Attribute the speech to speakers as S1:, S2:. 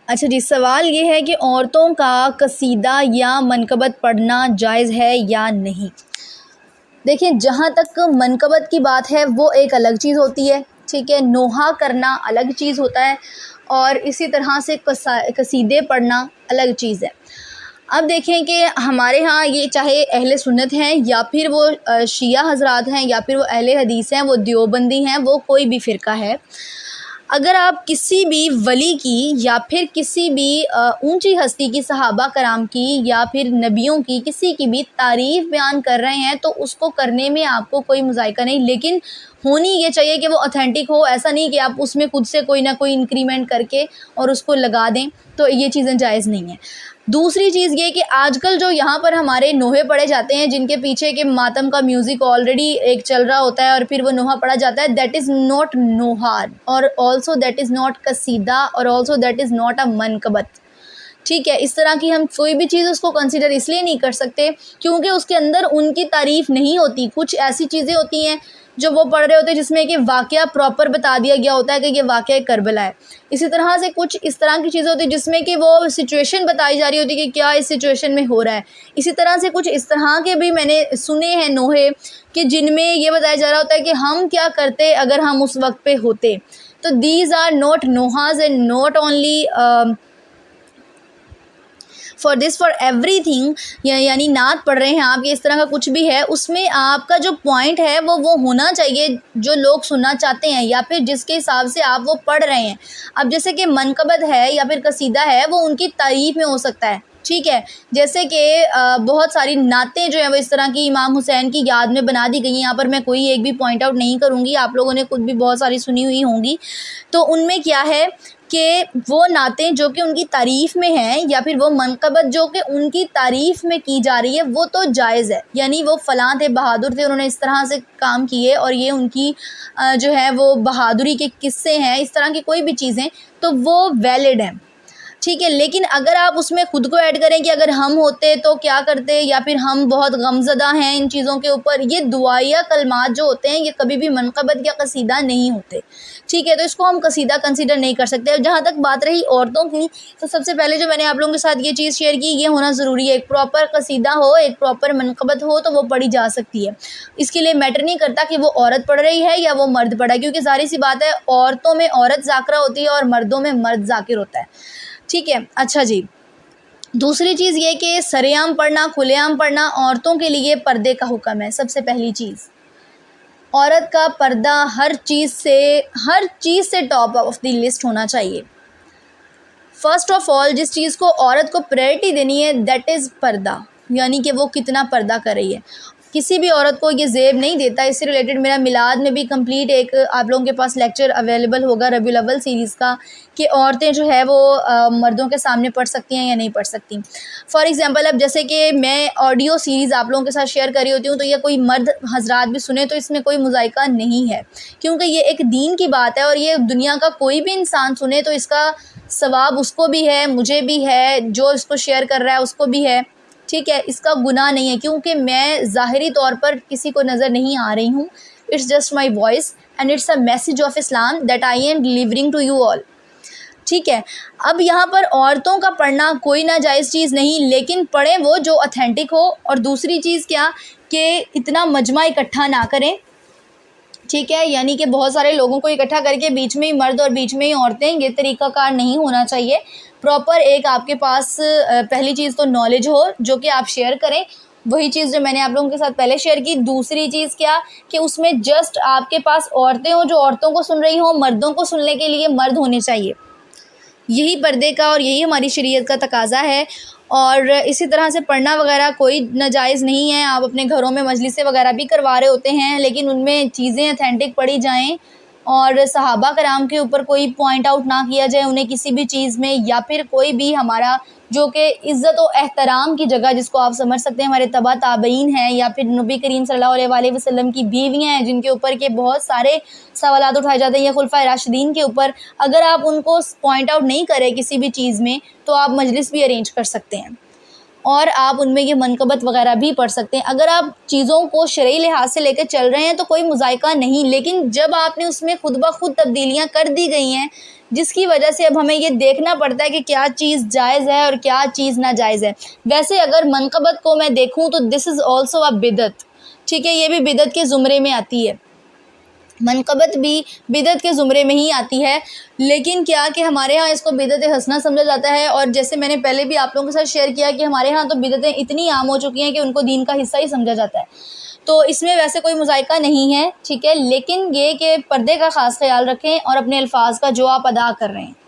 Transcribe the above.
S1: اچھا جی، سوال یہ ہے کہ عورتوں کا قصیدہ یا منقبت پڑھنا جائز ہے یا نہیں؟ دیکھیں، جہاں تک منقبت کی بات ہے وہ ایک الگ چیز ہوتی ہے، ٹھیک ہے، نوحہ کرنا الگ چیز ہوتا ہے، اور اسی طرح سے قصیدے پڑھنا الگ چیز ہے۔ اب دیکھیں کہ ہمارے ہاں یہ چاہے اہل سنت ہیں یا پھر وہ شیعہ حضرات ہیں یا پھر وہ اہل حدیث ہیں، وہ دیوبندی ہیں، وہ کوئی بھی فرقہ ہے، اگر آپ کسی بھی ولی کی یا پھر کسی بھی اونچی ہستی کی، صحابہ کرام کی یا پھر نبیوں کی کسی کی بھی تعریف بیان کر رہے ہیں تو اس کو کرنے میں آپ کو کوئی مذائقہ نہیں، لیکن ہونی یہ چاہیے کہ وہ اوتھینٹک ہو، ایسا نہیں کہ آپ اس میں خود سے کوئی نہ کوئی انکریمنٹ کر کے اور اس کو لگا دیں، تو یہ چیزیں جائز نہیں ہیں۔ دوسری چیز یہ کہ آج کل جو یہاں پر ہمارے نوحے پڑھے جاتے ہیں، جن کے پیچھے کہ ماتم کا میوزک آلریڈی ایک چل رہا ہوتا ہے اور پھر وہ نوحہ پڑھا جاتا ہے، دیٹ از ناٹ نوحہ، اور آلسو دیٹ از ناٹ قصیدہ، اور also that is not a منقبت، ٹھیک ہے۔ اس طرح کی ہم کوئی بھی چیز اس کو کنسیڈر اس لیے نہیں کر سکتے کیونکہ اس کے اندر ان کی تعریف نہیں ہوتی، کچھ ایسی چیزیں ہوتی ہیں جو وہ پڑھ رہے ہوتے ہیں جس میں کہ واقعہ پراپر بتا دیا گیا ہوتا ہے کہ یہ واقعہ کربلا ہے، اسی طرح سے کچھ اس طرح کی چیزیں ہوتی ہیں جس میں کہ وہ سچویشن بتائی جا رہی ہوتی ہے کہ کیا اس سچویشن میں ہو رہا ہے، اسی طرح سے کچھ اس طرح کے بھی میں نے سنے ہیں نوحے کہ جن میں یہ بتایا جا رہا ہوتا ہے کہ ہم کیا کرتے اگر ہم اس وقت پہ ہوتے، تو دیز آر ناٹ نوحاز اینڈ ناٹ اونلی فار ایوری تھنگ، یعنی نعت پڑھ رہے ہیں آپ، یہ اس طرح کا کچھ بھی ہے، اس میں آپ کا جو پوائنٹ ہے وہ ہونا چاہیے جو لوگ سننا چاہتے ہیں یا پھر جس کے حساب سے آپ وہ پڑھ رہے ہیں۔ اب جیسے کہ منقبت ہے یا پھر قصیدہ ہے، وہ ان کی تعریف میں ہو سکتا ہے، ٹھیک ہے، جیسے کہ بہت ساری نعتیں جو ہیں وہ اس طرح کی امام حسین کی یاد میں بنا دی گئی ہیں، یہاں پر میں کوئی ایک بھی پوائنٹ آؤٹ نہیں کروں گی، آپ لوگوں نے خود بھی بہت ساری سنی ہوئی ہوں گی، تو ان میں کیا ہے کہ وہ نعتیں جو کہ ان کی تعریف میں ہیں یا پھر وہ منقبت جو کہ ان کی تعریف میں کی جا رہی ہے وہ تو جائز ہے، یعنی وہ فلاں تھے، بہادر تھے، انہوں نے اس طرح سے کام کیے اور یہ ان کی جو ہے وہ بہادری کے قصے ہیں، اس طرح کی کوئی بھی چیزیں تو وہ ویلڈ ہیں، ٹھیک ہے۔ لیکن اگر آپ اس میں خود کو ایڈ کریں کہ اگر ہم ہوتے تو کیا کرتے، یا پھر ہم بہت غمزدہ ہیں ان چیزوں کے اوپر، یہ دعائیہ کلمات جو ہوتے ہیں یہ کبھی بھی منقبت یا قصیدہ نہیں ہوتے، ٹھیک ہے، تو اس کو ہم قصیدہ کنسیڈر نہیں کر سکتے۔ جہاں تک بات رہی عورتوں کی، تو سب سے پہلے جو میں نے آپ لوگوں کے ساتھ یہ چیز شیئر کی، یہ ہونا ضروری ہے، ایک پراپر قصیدہ ہو، ایک پراپر منقبت ہو تو وہ پڑھی جا سکتی ہے، اس کے لیے میٹر نہیں کرتا کہ وہ عورت پڑھ رہی ہے یا وہ مرد پڑھ رہا ہے، کیونکہ ظاہر سی بات ہے عورتوں میں عورت ذاکرہ ہوتی ہے اور مردوں میں مرد ذاکر ہوتا ہے، ٹھیک ہے۔ اچھا جی، دوسری چیز یہ کہ سرے عام پڑھنا، کھلے عام پڑھنا، عورتوں کے لیے پردے کا حکم ہے۔ سب سے پہلی چیز، عورت کا پردہ ہر چیز سے ٹاپ آف دی لسٹ ہونا چاہیے۔ فرسٹ آف آل جس چیز کو عورت کو پریورٹی دینی ہے دیٹ از پردہ، یعنی کہ وہ کتنا پردہ کر رہی ہے، کسی بھی عورت کو یہ زیب نہیں دیتا۔ اس سے ریلیٹڈ میرا میلاد میں بھی کمپلیٹ ایک آپ لوگوں کے پاس لیکچر اویلیبل ہوگا ربیع الاول سیریز کا، کہ عورتیں جو ہے وہ مردوں کے سامنے پڑھ سکتی ہیں یا نہیں پڑھ سکتی۔ فار ایگزامپل اب جیسے کہ میں آڈیو سیریز آپ لوگوں کے ساتھ شیئر کر رہی ہوتی ہوں تو یہ کوئی مرد حضرات بھی سنیں تو اس میں کوئی مذائقہ نہیں ہے، کیونکہ یہ ایک دین کی بات ہے، اور یہ دنیا کا کوئی بھی انسان سنے تو اس کا ثواب اس کو بھی ہے، مجھے بھی ہے، جو اس کو شیئر کر رہا ہے اس کو بھی ہے، ٹھیک ہے، اس کا گناہ نہیں ہے، کیونکہ میں ظاہری طور پر کسی کو نظر نہیں آ رہی ہوں، it's just my voice and it's a message of Islam that I am delivering to you all, ٹھیک ہے۔ اب یہاں پر عورتوں کا پڑھنا کوئی ناجائز چیز نہیں، لیکن پڑھیں وہ جو اتھینٹک ہو، اور دوسری چیز کیا کہ اتنا مجمع اکٹھا نہ کریں، ٹھیک ہے، یعنی کہ بہت سارے لوگوں کو اکٹھا کر کے بیچ میں ہی مرد اور بیچ میں ہی عورتیں، یہ طریقہ کار نہیں ہونا چاہیے۔ پراپر ایک آپ کے پاس پہلی چیز تو نالج ہو جو کہ آپ شیئر کریں، وہی چیز جو میں نے آپ لوگوں کے ساتھ پہلے شیئر کی۔ دوسری چیز کیا کہ اس میں جسٹ آپ کے پاس عورتیں ہوں جو عورتوں کو سن رہی ہوں، مردوں کو سننے کے لیے مرد ہونے چاہیے، یہی پردے کا اور یہی ہماری شریعت کا تقاضا ہے۔ اور اسی طرح سے پڑھنا وغیرہ کوئی ناجائز نہیں ہے، آپ اپنے گھروں میں مجلسیں وغیرہ بھی کروا رہے ہوتے ہیں، لیکن ان میں چیزیں اتھینٹک پڑھی جائیں اور صحابہ کرام کے اوپر کوئی پوائنٹ آؤٹ نہ کیا جائے انہیں کسی بھی چیز میں، یا پھر کوئی بھی ہمارا جو کہ عزت و احترام کی جگہ جس کو آپ سمجھ سکتے ہیں، ہمارے تبع تابعین ہیں یا پھر نبی کریم صلی اللہ علیہ وسلم کی بیویاں ہیں جن کے اوپر کے بہت سارے سوالات اٹھائے جاتے ہیں، یا خلفائے راشدین کے اوپر، اگر آپ ان کو پوائنٹ آؤٹ نہیں کریں کسی بھی چیز میں تو آپ مجلس بھی ارینج کر سکتے ہیں۔ اور آپ ان میں یہ منقبت وغیرہ بھی پڑھ سکتے ہیں۔ اگر آپ چیزوں کو شرعی لحاظ سے لے کے چل رہے ہیں تو کوئی مذائقہ نہیں، لیکن جب آپ نے اس میں خود بخود تبدیلیاں کر دی گئی ہیں جس کی وجہ سے اب ہمیں یہ دیکھنا پڑتا ہے کہ کیا چیز جائز ہے اور کیا چیز ناجائز ہے۔ ویسے اگر منقبت کو میں دیکھوں تو دس از آلسو اے بدعت، ٹھیک ہے، یہ بھی بدعت کے زمرے میں آتی ہے، منقبت بھی بدعت کے زمرے میں ہی آتی ہے، لیکن کیا کہ ہمارے ہاں اس کو بدعت حسنہ سمجھا جاتا ہے، اور جیسے میں نے پہلے بھی آپ لوگوں کے ساتھ شیئر کیا کہ ہمارے ہاں تو بدعتیں اتنی عام ہو چکی ہیں کہ ان کو دین کا حصہ ہی سمجھا جاتا ہے، تو اس میں ویسے کوئی مذائقہ نہیں ہے، ٹھیک ہے، لیکن یہ کہ پردے کا خاص خیال رکھیں اور اپنے الفاظ کا جو آپ ادا کر رہے ہیں